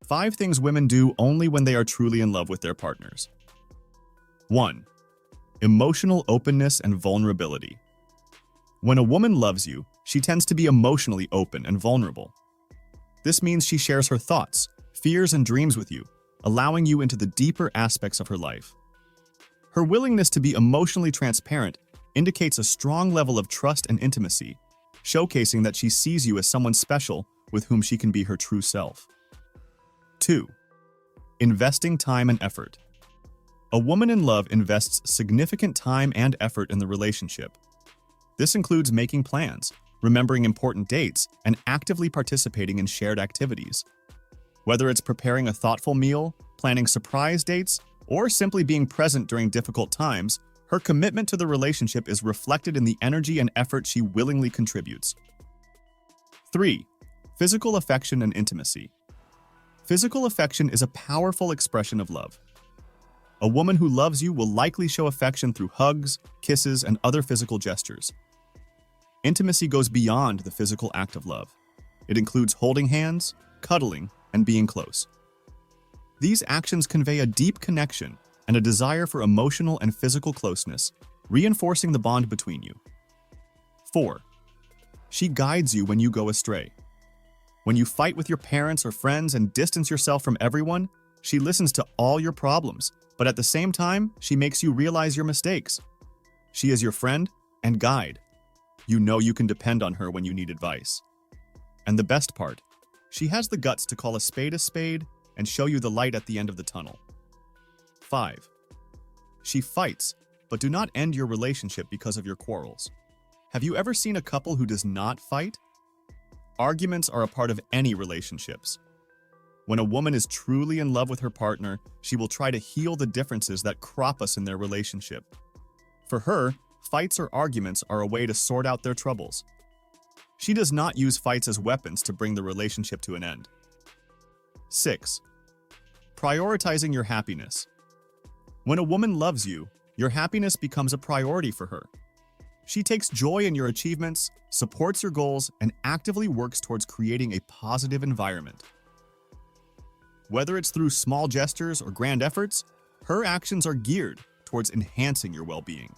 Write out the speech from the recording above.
5 things women do only when they are truly in love with their partners. 1. Emotional openness and vulnerability. When a woman loves you, she tends to be emotionally open and vulnerable. This means she shares her thoughts, fears, and dreams with you, allowing you into the deeper aspects of her life. Her willingness to be emotionally transparent indicates a strong level of trust and intimacy, showcasing that she sees you as someone special with whom she can be her true self. 2. Investing time and effort. A woman in love invests significant time and effort in the relationship. This includes making plans, remembering important dates, and actively participating in shared activities. Whether it's preparing a thoughtful meal, planning surprise dates, or simply being present during difficult times, her commitment to the relationship is reflected in the energy and effort she willingly contributes. 3. Physical affection and intimacy. Physical affection is a powerful expression of love. A woman who loves you will likely show affection through hugs, kisses, and other physical gestures. Intimacy goes beyond the physical act of love. It includes holding hands, cuddling, and being close. These actions convey a deep connection and a desire for emotional and physical closeness, reinforcing the bond between you. 4. She guides you when you go astray. When you fight with your parents or friends and distance yourself from everyone, she listens to all your problems, but at the same time, she makes you realize your mistakes. She is your friend and guide. You know you can depend on her when you need advice. And the best part, she has the guts to call a spade and show you the light at the end of the tunnel. 5. She fights, but do not end your relationship because of your quarrels. Have you ever seen a couple who does not fight? Arguments are a part of any relationships. When a woman is truly in love with her partner, she will try to heal the differences that crop us in their relationship. For her, fights or arguments are a way to sort out their troubles. She does not use fights as weapons to bring the relationship to an end. 6. Prioritizing your happiness. When a woman loves you, your happiness becomes a priority for her. She takes joy in your achievements, supports your goals, and actively works towards creating a positive environment. Whether it's through small gestures or grand efforts, her actions are geared towards enhancing your well-being.